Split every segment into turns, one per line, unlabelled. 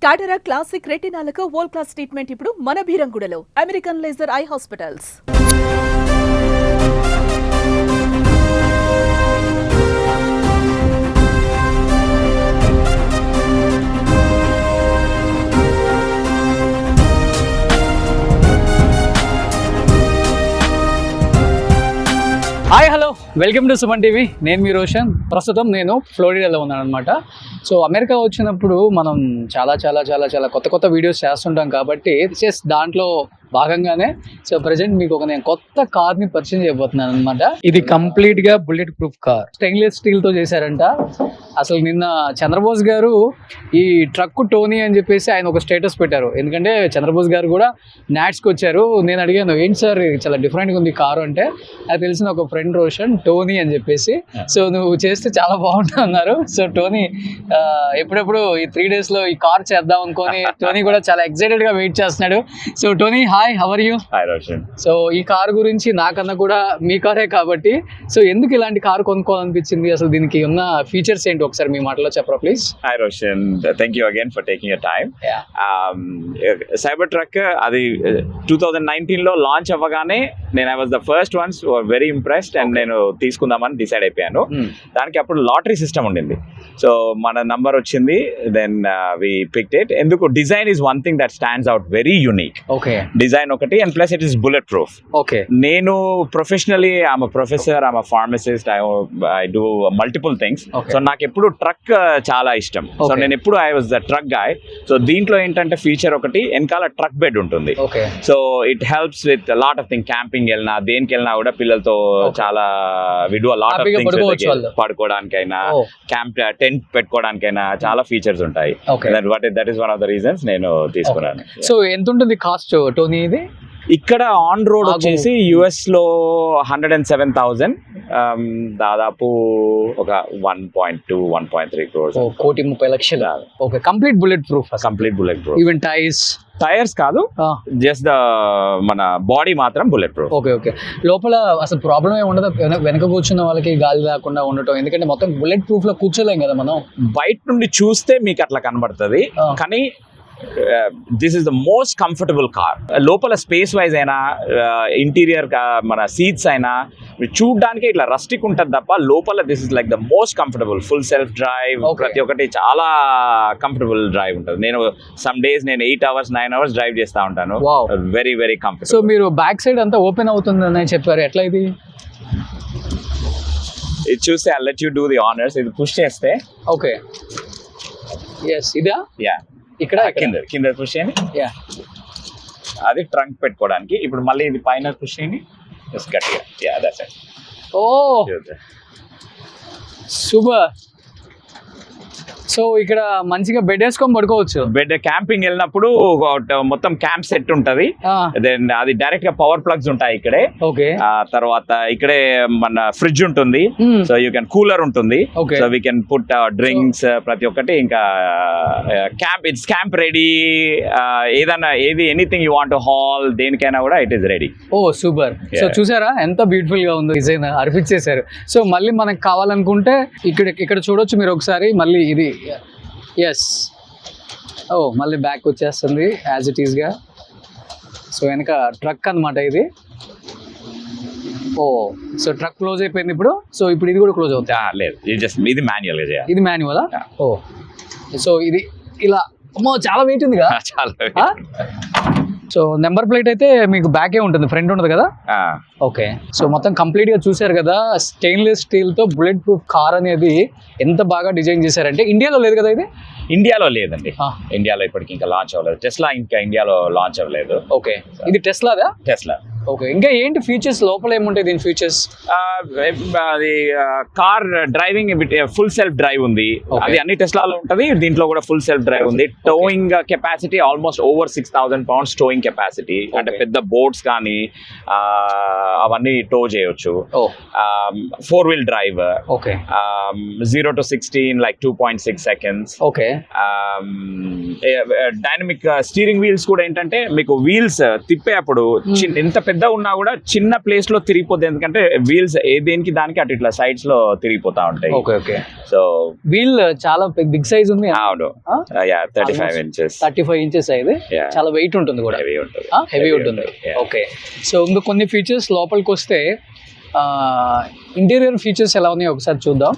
కాటరా classic రెటినాలకు world class treatment ఇప్పుడు మన భీరంగూడలో American laser eye hospitals.
Hi hello welcome to Suman TV. నేను మీ రోషన్. ప్రస్తుతం నేను ఫ్లోరిడాలో ఉన్నాను అనమాట. సో అమెరికా వచ్చినప్పుడు మనం చాలా కొత్త వీడియోస్ చేస్తుంటాం కాబట్టి దాంట్లో భాగంగానే సో ప్రజెంట్ మీకు నేను కొత్త కార్ని పరిచయం చేయబోతున్నాను అనమాట. ఇది కంప్లీట్గా బుల్లెట్ ప్రూఫ్ కార్, స్టెయిన్లెస్ స్టీల్తో చేశారంట. అసలు నిన్న చంద్రబోస్ గారు ఈ ట్రక్ టోనీ అని చెప్పేసి ఆయన ఒక స్టేటస్ పెట్టారు. ఎందుకంటే చంద్రబోస్ గారు కూడా నాట్స్కి వచ్చారు. నేను అడిగాను, ఏంటి సార్ చాలా డిఫరెంట్గా ఉంది కారు అంటే, అది తెలిసిన ఒక ఫ్రెండ్ రోషన్ టోనీ అని చెప్పేసి, సో నువ్వు చేస్తే చాలా బాగుంటుంది అన్నారు. సో టోనీ ఎప్పుడెప్పుడు ఈ 3 daysలో ఈ కార్ చేద్దాం అనుకొని టోనీ కూడా చాలా ఎక్సైటెడ్గా వెయిట్ చేస్తున్నాడు. So Tony, hi, how are you?
Hi Roshan.
So ఈ కారు గురించి నాకన్నా కూడా మీ కారే కాబట్టి, సో ఎందుకు ఇలాంటి కారు కొనుక్కోవాలనిపించింది, అసలు దీనికి ఉన్న ఫీచర్స్ ఏంటి ఒకసారి మీ మాటలో చెప్పరా please?
Hi Roshan, thank you again for taking your time. Cybertruck అది 2019లో లాంచ్ అవ్వగానే నేను I was the first ones very impressed and నేను తీసుకుందామని డిసైడ్ అయిపోయాను. దానికి అప్పుడు లాటరీ సిస్టమ్ ఉండింది. సో మన నంబర్ వచ్చింది, దెన్ వి పిక్డ్ ఇట్. ఎందుకు design is one thing that stands out very unique.
Okay,
design ఒకటి, and plus it is bullet proof.
Okay,
నేను professionally I'm a professor, I'm a pharmacist, I do multiple things. So నాకు ఎప్పుడు truck చాలా ఇష్టం. So నేను ఎప్పుడు I was the truck guy. So దీంట్లో ఏంటంటే ఫీచర్ ఒకటి, వెనకాల ట్రక్ బెడ్ ఉంటుంది. So it helps with lot of thing. Camping వెళ్ళినా దేనికి వెళ్ళినా కూడా పిల్లలతో చాలా we do lot of things. పడుకోవడానికైనా, క్యాంప్ టెంట్ పెట్టుకోవడానికైనా చాలా ఫీచర్స్ ఉంటాయి. That is one of the reasons నేను తీసుకున్నాను.
సో ఎంత ఉంటుంది కాస్ట్ టోనీ ఇది?
ఇక్కడ ఆన్ రోడ్ వచ్చేసి US లో 107,000, దాదాపు ఒక 1.2-1.3 crores.
1,30,00,000. Okay, complete bullet proof.
Complete bullet proof.
Even tyres
కాదు, జస్ట్ ద మన బాడీ మాత్రం బుల్లెట్ ప్రూఫ్.
ఓకే. లోపల అసలు ప్రాబ్లం ఏమి ఉండదు వెనక కూర్చున్న వాళ్ళకి గాలి లేకుండా ఉండటం? ఎందుకంటే మొత్తం బుల్లెట్ ప్రూఫ్ లో కూర్చోలేం కదా మనం.
బయట నుండి చూస్తే మీకు అట్లా కనబడుతుంది, కానీ this is the most comfortable car. లోపల స్పేస్ వైజ్ అయినా, ఇంటీరియర్ మన సీట్స్ అయినా చూడడానికి ఇట్లా రస్టిక్ ఉంటుంది తప్ప లోపల this is like the most comfortable. Full self drive, ప్రతి ఒక్కటి చాలా కంఫర్టబుల్ డ్రైవ్ ఉంటుంది. నేను some days 8 hours 9 hours drive చేస్తూ ఉంటాను. Very very comfortable.
సో మీరు బ్యాక్ సైడ్ అంతా ఓపెన్ అవుతుందని చెప్పారు, ఎట్లా ఇది?
ఇది చూస్తే I let you do the honours. ఇది పుష్ చేస్తే,
ఓకే, yes, ఇదా?
యా, ఇక్కడ కింద పుష్ చేయండి. యా, అది ట్రంక్ పెట్టుకోవడానికి. ఇప్పుడు మళ్ళీ ఇది పైన పుష్ చేయండి, జస్ట్ గట్టిగా. Yeah, that's it.
Oh super. So ఇక్కడ మంచిగా బెడ్ వేసుకొని పడుకోవచ్చు.
బెడ్ క్యాంపింగ్ వెళ్ళినప్పుడు మొత్తం క్యాంప్ సెట్ ఉంటది. దెన్ అది డైరెక్ట్ గా పవర్ ప్లగ్స్ ఉంటాయి ఇక్కడే.
ఓకే,
తర్వాత ఇక్కడే మన ఫ్రిడ్జ్ ఉంటుంది. సో యూ కెన్ కూలర్ ఉంటుంది. So we can put drinks, ప్రతి ఒక్కటి. ఇంకా క్యాంప్ రెడీ. ఏదైనా ఎనీథింగ్ యూ వాంట్ హాల్, దేనికైనా కూడా it is ready.
Oh super. So చూసారా ఎంత బ్యూటిఫుల్ గా ఉందో, డిజైన్ అర్పించేశారు. సో మళ్ళీ మనకు కావాలనుకుంటే ఇక్కడ చూడొచ్చు మీరు ఒకసారి. మళ్ళీ ఇది ఎస్, మళ్ళీ బ్యాక్ వచ్చేస్తుంది యాజ్ ఇట్ ఈస్గా. సో వెనక ట్రక్ అనమాట ఇది. సో ట్రక్ క్లోజ్ అయిపోయింది ఇప్పుడు. సో ఇప్పుడు ఇది కూడా క్లోజ్ అవుతుంది?
లేదు, ఇది మాన్యువల్ గా.
ఇది మాన్యువలా? సో ఇది ఇలా, అమ్మో చాలా వెయిట్ ఉంది కదా.
చాలా.
సో నెంబర్ ప్లేట్ అయితే మీకు బ్యాకే ఉంటుంది, ఫ్రంట్ ఉండదు కదా. ఓకే, సో మొత్తం కంప్లీట్ గా చూసారు కదా. స్టెయిన్లెస్ స్టీల్ తో బుల్లెట్ ప్రూఫ్ కార్ అనేది ఎంత బాగా డిజైన్ చేశారంటే. ఇండియాలో లేదు కదా ఇది?
ఇండియాలో లేదండి. ఇండియాలో ఇప్పటికి ఇంకా లాంచ్ అవ్వలేదు. టెస్లా ఇంకా ఇండియాలో లాంచ్ అవ్వలేదు.
ఓకే, ఇది టెస్లాదా?
టెస్లా.
ఓకే, ఇంకా ఏంటి ఫీచర్స్ లోపల ఏముంటాయి దీని ఫీచర్స్?
అది car driving full self drive ఉంది. అది అన్ని టెస్లాలో ఉంటది, దీంట్లో కూడా ఫుల్ సెల్ఫ్ డ్రైవ్ ఉంది. Toeing capacity almost over 6,000 pounds toeing capacity. అంటే పెద్ద బోట్స్ కానీ అవన్నీ టో చేయొచ్చు. 4-wheel drive.
Okay,
0 to 60 in like 2.6 seconds.
Okay,
dynamic steering wheels కూడా ఏంటంటే మీకు వీల్స్ తిప్పేటప్పుడు ఎంత పెద్ద పెద్ద ఉన్నా కూడా చిన్న ప్లేస్ లో తిరిగిపోతుంది, ఎందుకంటే వీల్స్ దేనికి దానికి అటు ఇట్లా సైడ్స్ లో తిరిగిపోతా ఉంటాయి.
ఓకే
సో
వీల్ చాలా బిగ్ సైజ్ ఉంది.
అవును, 35 inches.
35 inches ఇది.
Yeah.
చాలా వెయిట్ ఉంటుంది కూడా,
హెవీ ఉంటుంది.
హెవీ ఉంటుంది.
Yeah.
ఓకే, సో ఇంకా కొన్ని ఫీచర్స్ లోపలికి వస్తే ఇంటీరియర్ ఫీచర్స్ ఎలా ఉన్నాయో ఒకసారి చూద్దాం.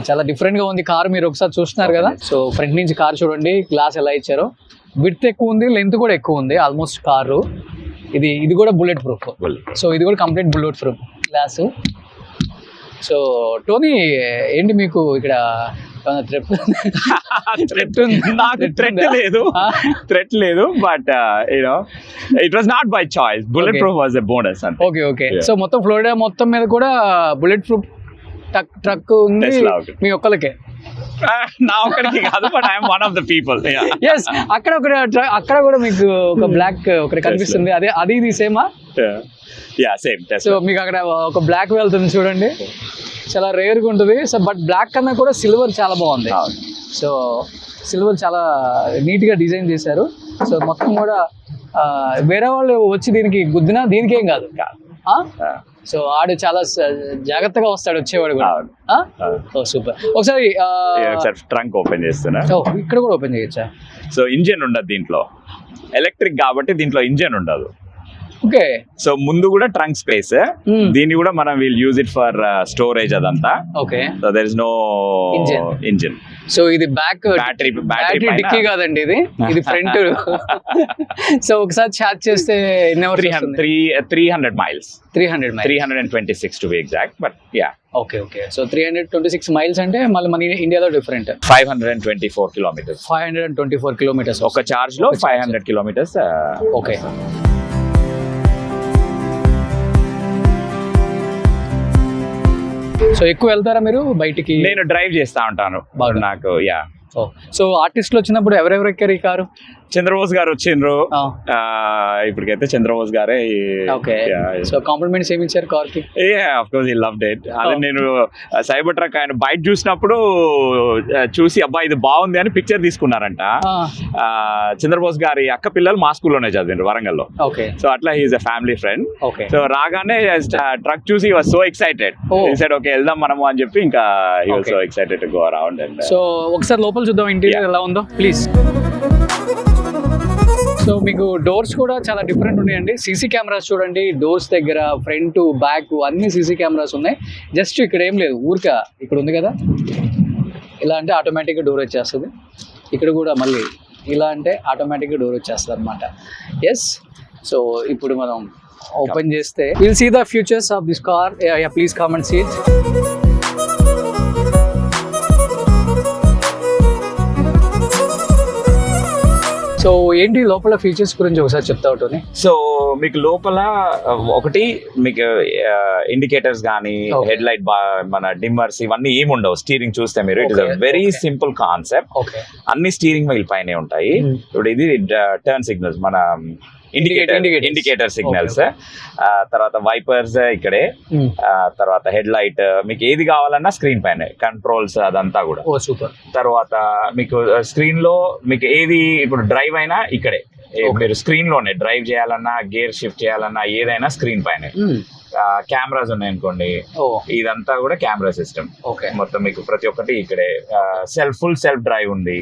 చాలా డిఫరెంట్ గా ఉంది కార్, మీరు ఒకసారి చూస్తున్నారు కదా. సో ఫ్రంట్ నుంచి కార్ చూడండి, గ్లాస్ ఎలా ఇచ్చారో, విడ్త్ ఎక్కువ ఉంది, లెంత్ కూడా ఎక్కువ ఉంది ఆల్మోస్ట్ కారు. ఇది కూడా బుల్లెట్ ప్రూఫ్. సో ఇది కూడా complete bullet proof glass. So Tony ఏంటి మీకు ఇక్కడ
థ్రెట్ లేదు, but it was not by choice. Bullet proof was a bonus.
Okay. So మొత్తం ఫ్లోరిడా మొత్తం మీద కూడా బుల్లెట్ ప్రూఫ్ ట్రక్ ఉంది మీ ఒక్కరికే?
నా ఒక్కడికి కాదు, but I'm one of the people.
Yes, అక్కడ కూడా మీకు ఒక బ్లాక్ ఒకటి కనిపిస్తుంది, అది ఇది సేమా?
సేమ్.
సో మీకు అక్కడ ఒక బ్లాక్ వెళ్తుంది చూడండి, చాలా రేర్గా ఉంటుంది. సో బట్ బ్లాక్ కన్నా కూడా సిల్వర్ చాలా బాగుంది. సో సిల్వర్ చాలా నీట్గా డిజైన్ చేశారు. సో మొత్తం కూడా వేరే వాళ్ళు వచ్చి దీనికి గుద్దినా దీనికేం కాదు. సో ఆడు చాలా జాగ్రత్తగా వస్తాడు వచ్చేవాడు కూడా. సూపర్. ఒకసారి
ట్రంక్ ఓపెన్ చేస్తున్నా.
ఇక్కడ కూడా ఓపెన్ చేయొచ్చా?
సో ఇంజిన్ ఉండదు దీంట్లో, ఎలక్ట్రిక్ కాబట్టి దీంట్లో ఇంజిన్ ఉండదు.
ఓకే.
సో ముందు కూడా ట్రంక్ స్పేస్, దీన్ని కూడా మనం will use it for storage అదంతా.
Okay.
So there is no engine.
So ఇది బ్యాటరీ డిక్కీ కాదండి, ఇది ఫ్రంట్. సో ఒకసారి ఛార్జ్ చేస్తే
300 miles.
326
to be exact, but yeah.
Okay. So 326 miles అంటే మళ్ళీ మన ఇండియాలో డిఫరెంట్.
524 kilometers.
524 kilometers
ఒక చార్జ్ లో 500 kilometers.
ఓకే. సో ఎక్కువ వెళ్తారా మీరు బయటికి?
నేను డ్రైవ్ చేస్తా ఉంటాను నాకు.
సో ఆర్టిస్టులు వచ్చినప్పుడు ఎవరెవరు ఎక్కారు ఈ కారు?
చంద్రబోస్ గారు వచ్చిండ్రు, ఇప్పటికైతే చంద్రబోస్ గారే.
ఓకే. సో కాంప్లిమెంట్స్ ఏమి ఇచ్చారు కార్ కి?
Of course he loved it. అదే నేను సైబర్ ట్రక్ ఆయన బైక్ చూసినప్పుడు చూసి అబ్బా ఇది బాగుంది అని పిక్చర్ తీసుకున్నారంట. చంద్రబోస్ గారి అక్క పిల్లలు మా స్కూల్లోనే చదివారు వరంగల్లో.
ఓకే.
సో అట్లా he's a family friend.
Okay.
So రాగానే ట్రక్ చూసి was so excited. He said okay వెళ్దాం మనము అని చెప్పి ఇంకా he was so excited to go around. And
so ఒకసారి లోపల చూద్దాం ఇంటీరియర్ ఎలా ఉందో ప్లీజ్. సో మీకు డోర్స్ కూడా చాలా డిఫరెంట్ ఉన్నాయండి. సీసీ కెమెరాస్ చూడండి, డోర్స్ దగ్గర ఫ్రంట్ బ్యాక్ అన్ని సీసీ కెమెరాస్ ఉన్నాయి. జస్ట్ ఇక్కడ ఏం లేదు, ఊరిక ఇక్కడ ఉంది కదా, ఇలా అంటే ఆటోమేటిక్గా డోర్ వచ్చేస్తుంది. ఇక్కడ కూడా మళ్ళీ ఇలా అంటే ఆటోమేటిక్గా డోర్ వచ్చేస్తుంది అనమాట. ఎస్. సో ఇప్పుడు మనం ఓపెన్ చేస్తే will see the futures of this car. Please come and see it. So ఏంటి లోపల ఫీచర్స్ గురించి ఒకసారి చెప్తా ఉంటుంది.
సో మీకు లోపల ఒకటి మీకు ఇండికేటర్స్ కానీ హెడ్ లైట్ మన డిమ్మర్స్ ఇవన్నీ ఏమి ఉండవు స్టీరింగ్ చూస్తే మీరు. It is a very simple concept. అన్ని స్టీరింగ్ వీల్ పైనే ఉంటాయి. ఇప్పుడు ఇది టర్న్ సిగ్నల్స్, మన ఇండికేటర్ సిగ్నల్స్, తర్వాత వైపర్స్ ఇక్కడే, తర్వాత హెడ్ లైట్, మీకు ఏది కావాలన్నా స్క్రీన్ పైన కంట్రోల్స్ అదంతా కూడా. తర్వాత మీకు స్క్రీన్ లో మీకు ఏది ఇప్పుడు డ్రైవ్ అయినా ఇక్కడే, మీరు స్క్రీన్ లోనే డ్రైవ్ చేయాలన్నా గేర్ షిఫ్ట్ చేయాలన్నా ఏదైనా స్క్రీన్ పైన. కెమెరాస్ ఉన్నాయనుకోండి, ఇదంతా కూడా కెమెరా సిస్టమ్ మొత్తం మీకు ప్రతి ఒక్కటి ఇక్కడే. ఫుల్ సెల్ఫ్ డ్రైవ్ ఉంది.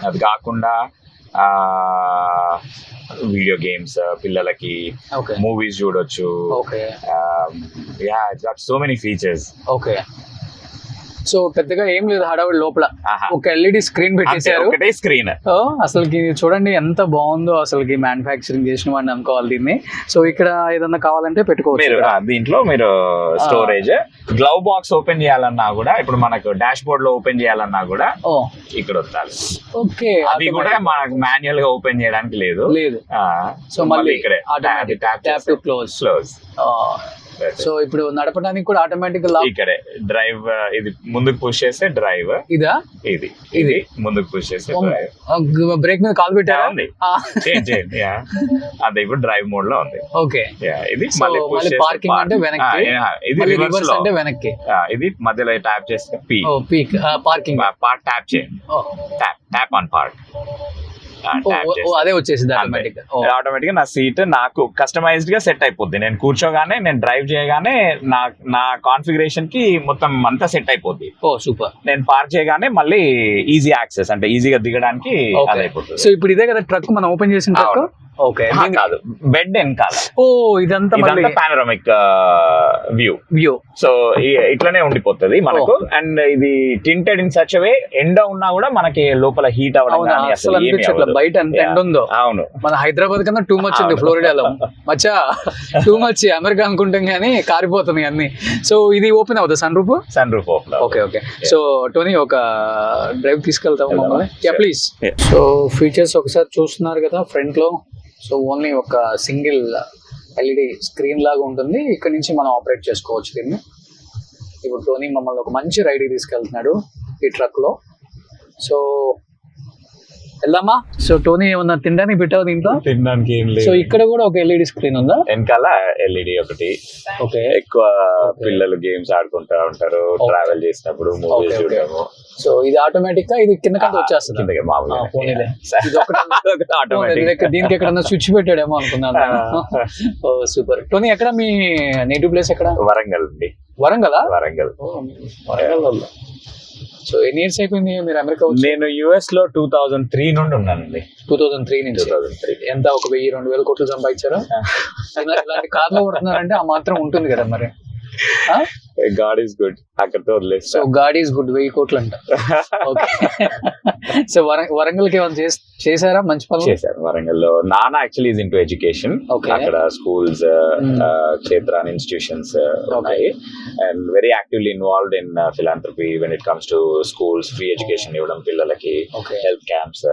అది కాకుండా వీడియో గేమ్స్ పిల్లలకి, మూవీస్ చూడొచ్చు. It's got so many features.
Okay. So పెద్దగా ఏం లేదు హడావుడి, లోపల ఒక ఎల్ఈడి స్క్రీన్ పెట్టేశారు.
ఒకటే స్క్రీన్.
అసలుకి చూడండి ఎంత బాగుందో, అసలుకి మ్యానుఫ్యాక్చరింగ్ చేసిన వాడిని అనుకోవాలి దీన్ని. సో ఇక్కడ ఏదన్నా కావాలంటే పెట్టుకోవచ్చు.
దీంట్లో మీరు స్టోరేజ్, గ్లవ్ బాక్స్ ఓపెన్ చేయాలన్నా కూడా, ఇప్పుడు మనకు డాష్ బోర్డ్ లో ఓపెన్ చేయాలన్నా కూడా ఇక్కడ వస్తారు.
ఓకే.
అది కూడా మనకు మాన్యువల్ గా ఓపెన్ చేయడానికి లేదు. సో మళ్ళీ ఇక్కడే
ట్యాప్ టు క్లోజ్. సో ఇప్పుడు నడపడానికి కూడా ఆటోమేటిక్
ఇక్కడే డ్రైవ్, ఇది ముందుకు పుష్ చేస్తే డ్రైవ్, ఇది ముందుకు పుష్ చేస్తే డ్రైవ్.
బ్రేక్ మీద కాల్ పెట్టారా?
అదే ఇప్పుడు డ్రైవ్ మోడ్ లో ఉంది.
ఓకే.
ఇది
మళ్ళీ పార్కింగ్ అంటే వెనక్కి, ఇది రివర్స్ అంటే వెనక్కి.
ఇది మధ్యలో ట్యాప్ చేస్తే
పీక్ పార్కింగ్
ట్యాప్ చేయండి. Tap on park.
అదే వచ్చేసింది
ఆటోమేటిక్ గా నా సీట్ నాకు కస్టమైజ్డ్ గా సెట్ అయిపోద్ది. నేను కూర్చోగానే, నేను డ్రైవ్ చేయగానే నా కాన్ఫిగరేషన్ కి మొత్తం అంతా సెట్ అయిపోద్ది.
ఓ సూపర్.
నేను పార్క్ చేయగానే మళ్ళీ ఈజీ యాక్సెస్, అంటే ఈజీగా దిగడానికి అయిపోతుంది.
సో ఇప్పుడు ఇదే కదా ట్రక్ మనం ఓపెన్ చేసిన ట్రక్. ఓకే,
కాదు, బెడ్ వెనకాల.
ఓ ఇదంతా
పానోరమిక్ వ్యూ. సో ఇట్లనే ఉండిపోతుంది మనకు. అండ్ ఇది టింటెడ్ ఇన్ సచ్ వే, ఎండ ఉన్నా కూడా మనకి లోపల హీట్ అవ్వడం కానీ అసలు
బయట ఎంత ఎండ ఉందో.
అవును,
మన హైదరాబాద్ కన్నా టూ మచ్ ఉంది ఫ్లోరిడాలో. మచ్చా టూ మచ్ అమెరికా అనుకుంటాం కానీ కారిపోతుంది అన్ని. సో ఇది ఓపెన్ అవుతుంది sunroof
open.
Okay okay. So Tony ఒక డ్రైవ్ తీసుకెళ్తాం మమ్మల్ని, ప్లీజ్. సో ఫీచర్స్ ఒకసారి చూస్తున్నారు కదా ఫ్రంట్ లో. సో ఓన్లీ ఒక సింగిల్ ఎల్ఈడి స్క్రీన్ లాగా ఉంటుంది. ఇక్కడ నుంచి మనం ఆపరేట్ చేసుకోవచ్చు దీన్ని. ఇప్పుడు టోనీ మమ్మల్ని ఒక మంచి రైడ్కి తీసుకెళ్తున్నాడు ఈ ట్రక్ లో. సో వెళ్దామా? సో టోనీ ఏమన్నా తినడానికి పెట్టావు దీంట్లో?
తినడానికి ఏం లేదు.
సో ఇక్కడ కూడా ఒక ఎల్ఈడి స్క్రీన్ ఉందా?
వెనకాల ఎల్ఈడి ఒకటి.
ఓకే.
ఎక్కువ పిల్లలు గేమ్స్ ఆడుకుంటా ఉంటారు ట్రావెల్ చేసినప్పుడు, మూవీస్ చూడడము.
సో ఇది ఆటోమేటిక్ గా ఇది కింద కంటే వచ్చేస్తుంది. దీనికి ఎక్కడన్నా స్విచ్ పెట్టాడేమో అనుకున్నాను. ఓ సూపర్. టోనీ ఎక్కడ మీ నేటివ్ ప్లేస్ ఎక్కడ?
వరంగల్ అండి.
వరంగల్.
వరంగల్.
సో ఎన్ని ఇయర్స్ అయిపోయింది మీరు అమెరికా వచ్చి?
నేను యుఎస్ లో 2003 నుండి ఉన్నానండి.
2003 నుంచి. ఎంత ఒక 1000-2000 కోట్లు సంపాదించారా? ఇలాంటి కార్లో కొడుతున్నారంటే ఆ మాత్రం ఉంటుంది కదా మరి.
God is good. అక్కడితో వదిలేదు.
సో గాడ్ ఈస్ గుడ్, 1000 కోట్లు అంట. ఓకే. సో వరంగల్కి ఏమైనా చేశారా మంచి పనులు?
చేశారు వరంగల్ లో. నాన్న యాక్చువల్లీ ఈజ్ ఇంటూ ఎడ్యుకేషన్. అక్కడ స్కూల్స్, క్షేత్రాన్ ఇన్స్టిట్యూషన్స్ ఉన్నాయి. And very actively involved in philanthropy when it comes to schools. Free education ఇవ్వడం పిల్లలకి, హెల్త్ క్యాంప్స్,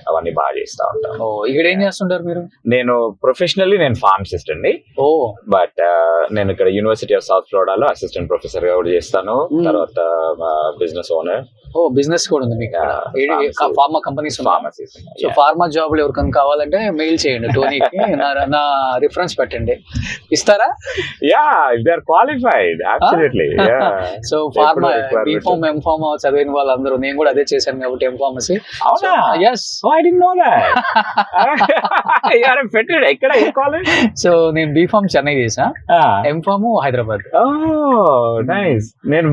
అవన్నీ బాగా చేస్తా ఉంటాను.
ఇక్కడ ఏం చేస్తుంటారు మీరు?
నేను ప్రొఫెషనల్లీ నేను ఫార్మసిస్ట్ అండి. బట్ నేను ఇక్కడ యూనివర్సిటీ ఆఫ్ సౌత్ ఫ్లోరిడాలో అసిస్టెంట్ ప్రొఫెసర్ గా కూడా చేస్తాను. తర్వాత బిజినెస్ ఓనర్.
బిజినెస్ కూడా ఉంది మీకు? Pharma companies. సో ఫార్మా జాబ్లు ఎవరికైనా కావాలంటే మెయిల్ చేయండి టోనీకి. నా రిఫరెన్స్ పెట్టండి, ఇస్తారా?
Yeah, they are qualified absolutely.
So pharma B Pharm, M Pharm చదివిన వాళ్ళందరూ, నేను కూడా అదే చేశాను కాబట్టి ఎంఫార్మసీ.
అవునా?
yes,
I didn't know that. You are fitted. ఎక్కడ ఏ కాలేజ్?
సో నేను బీఫార్మ్ చెన్నై చేసా, ఎంఫార్మ్ హైదరాబాద్.
Oh nice. నేను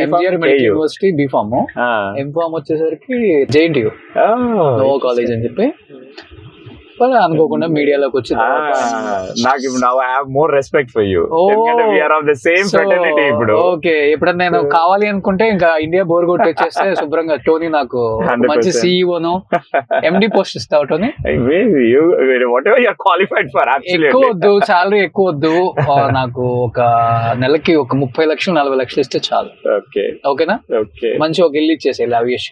MGR medical university B Pharm, M Pharm వచ్చేసరికి జేఎన్టీయూ నో కాలేజ్ అని చెప్పి. అనుకోకుండా మీడియాలోకి వచ్చి
నాకు ఇప్పుడు I have more respect for you. We are of the same fraternity ఇప్పుడు.
ఓకే, ఎప్పుడన్నా నేను కావాలి అనుకుంటే ఇంకా ఇండియా బోర్ కొట్టి వచ్చేస్తే శుభ్రంగా టోనీ నాకు మంచి సిఇఓను, ఎండి పోస్ట్ ఇస్తావు Tony.
Whatever you are qualified for.
ఎక్కువ వద్దు, సాలరీ ఎక్కువ వద్దు నాకు. ఒక నెలకి ఒక 30 లక్షలు 40 లక్షలు ఇస్తే చాలు. ఓకేనా? మంచి ఒక ఇల్లు ఇచ్చేసేయాలి అవిష్.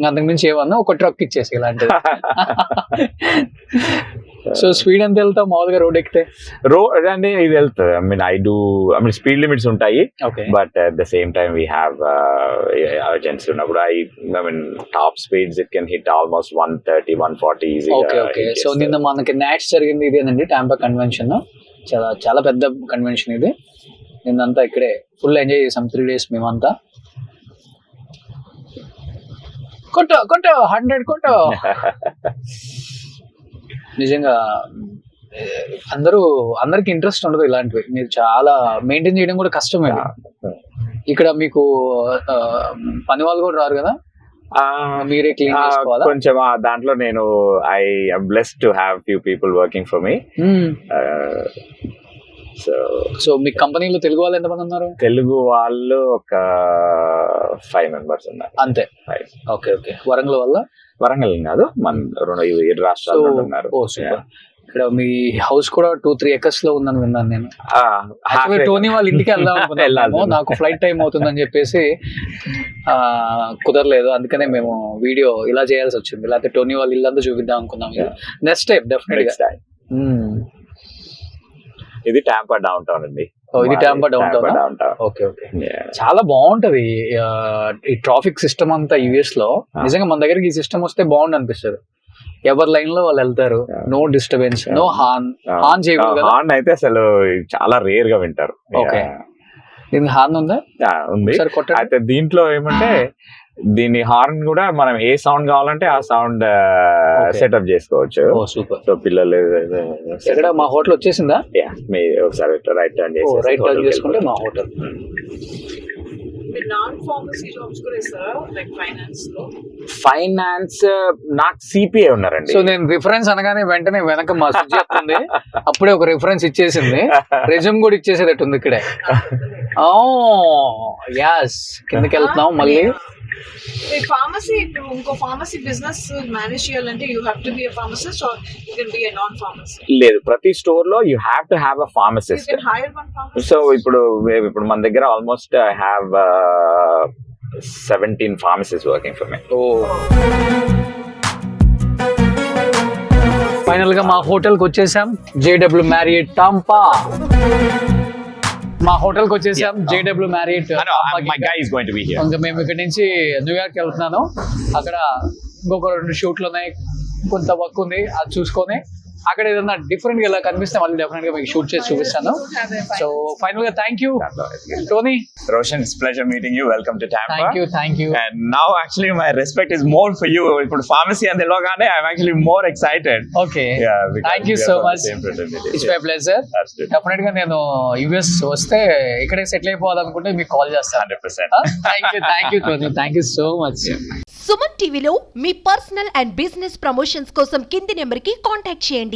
అంతకు మించి ఏమన్నా ఒక ట్రక్ ఇచ్చేసి ఇలాంటిది. సో స్పీడ్ ఎంత వెళ్తావు మామూలుగా రోడ్ ఎక్కితే?
రోడ్ అంటే ఇది వెళ్తుంది. ఐ మీన్ స్పీడ్ లిమిట్స్ ఉంటాయి. But at the same time we have emergency ఉన్నప్పుడు I mean top speeds it can hit almost 130, 140 easy.
Okay. So నిన్న మనకి నాట్స్ జరిగింది ఇదేనండి, టాంపా కన్వెన్షన్. చాలా చాలా పెద్ద కన్వెన్షన్ ఇది. నిన్నంతా ఇక్కడే ఫుల్ ఎంజాయ్ చేసాం 3 days మేమంతా. కొట్టు 100 కొట్టు. నిజంగా అందరికి ఇంట్రెస్ట్ ఉండదు ఇలాంటివి. మీరు చాలా మెయింటైన్ చేయడం కూడా కష్టమే. ఇక్కడ మీకు పని వాళ్ళు కూడా రారు కదా, మీరే క్లీన్ చేసుకోవాలా?
కొంచెం దాంట్లో నేను I am blessed to have few people working for me.
So మీ కంపెనీలో తెలుగు వాళ్ళు ఎంతమంది ఉన్నారు?
తెలుగు వాళ్ళు ఒక 5 members ఉన్నారు
అంతే. Okay okay. వరంగల్ వల్ల?
వరంగల్ కాదు, మన 2 రాష్ట్రాలు ఉన్నారు.
ఇక్కడ మీ హౌస్ కూడా 2-3 acres లో ఉందని విన్నాను నేను. టోనీ వాళ్ళ ఇంటికి వెళ్దాం అనుకున్నాము, నాకు ఫ్లైట్ టైం అవుతుందని చెప్పేసి కుదరలేదు. అందుకనే మేము వీడియో ఇలా చేయాల్సి వచ్చింది. లేకపోతే టోనీ వాళ్ళ ఇల్లంతా చూపిద్దాం అనుకున్నాం. నెక్స్ట్ టైం డెఫినెట్ గా.
ఇది టాంపా డౌన్ టౌన్ అండి.
ఇది Tampa down town. Okay okay. చాలా బాగుంటది ఈ ట్రాఫిక్ సిస్టమ్ అంతా యుఎస్ లో. నిజంగా మన దగ్గరికి ఈ సిస్టమ్ వస్తే బాగుండు అనిపిస్తుంది. ఎవరి లైన్ లో వాళ్ళు వెళ్తారు, నో డిస్టర్బెన్స్, నో హార్న్ చేయకూడదు.
హార్న్ అయితే అసలు చాలా రేర్ గా వింటారు.
ఓకే. దీనికి హార్న్ ఉందా?
ఉంది. అయితే దీంట్లో ఏమంటే దీని హార్న్ కూడా మనం ఏ సౌండ్ కావాలంటే ఆ సౌండ్ సెటప్ చేసుకోవచ్చు.
ఓ సూపర్.
సో పిల్లలు
ఎక్కడ మా హోటల్ వచ్చేసిందా?
మీ ఒకసారి రైట్ టర్న్
రైట్ టర్న్ చేసుకుంటే మా హోటల్.
నాన్ ఫార్మసీ జాబ్స్ కూడా ఇస్తారా, లైక్ ఫైనాన్స్ లో?
ఫైనాన్స్ నాకు సిపిఐ ఉన్నారండి.
సో నేను రిఫరెన్స్ అనగానే వెంటనే వెనక మా సుజి చెప్తుంది, అప్పుడే ఒక రిఫరెన్స్ ఇచ్చేసింది, రెజ్యూమ్ కూడా ఇచ్చేసేటట్టుంది ఇక్కడే. ఓ యాస్, కిందకి వెళ్తున్నాం మళ్ళీ.
ఫార్మసీ, ఇప్పుడు ఇంకో ఫార్మసీ బిజినెస్ మేనేజ్ చేయాలంటే you have to be a pharmacist or you can be a non pharmacist?
లేదు, ప్రతి స్టోర్ లో you have to have a
you
pharmacist.
Can hire one pharmacist.
So ఇప్పుడు మన దగ్గర almost I have 17 pharmacists working for me.
Final గా మా hotel కి వచ్చేసాం, JW Marriott Tampa. మా హోటల్ కి వచ్చేసాం, JW Marriott
My guy is going to be here.
ఇంకా మేము ఇక్కడ నుంచి న్యూయార్క్ వెళ్తున్నాను. అక్కడ ఇంకొక 2 షూట్లు ఉన్నాయి, కొంత వర్క్ ఉంది, అది చూసుకొని అక్కడ ఏదన్నా డిఫరెంట్ గా ఇలా కనిపిస్తే మళ్ళీ డెఫినెట్ గా మీకు షూట్ చేసి చూపిస్తాను. సో ఫైనల్ గా thank you Tony.
Roshan, it's pleasure meeting you. Welcome to Tampa.
Thank you.
And now actually my respect is more for you. ఇప్పుడు pharmacy and Delogane, I'm actually more excited.
Okay,
Yeah, because
thank you
we are
so
from the
much.
same fraternity.
It's my pleasure.
Absolutely.
Definite గా నేను US వస్తే ఇక్కడే settle అయిపోవాలనుకుంటే మీకు call చేస్తాను.
100%.
Thank you Tony, thank you so much.
Suman టీవీలో మీ personal and business promotions కోసం కింది నెంబర్కి కాంటాక్ట్ చేయండి.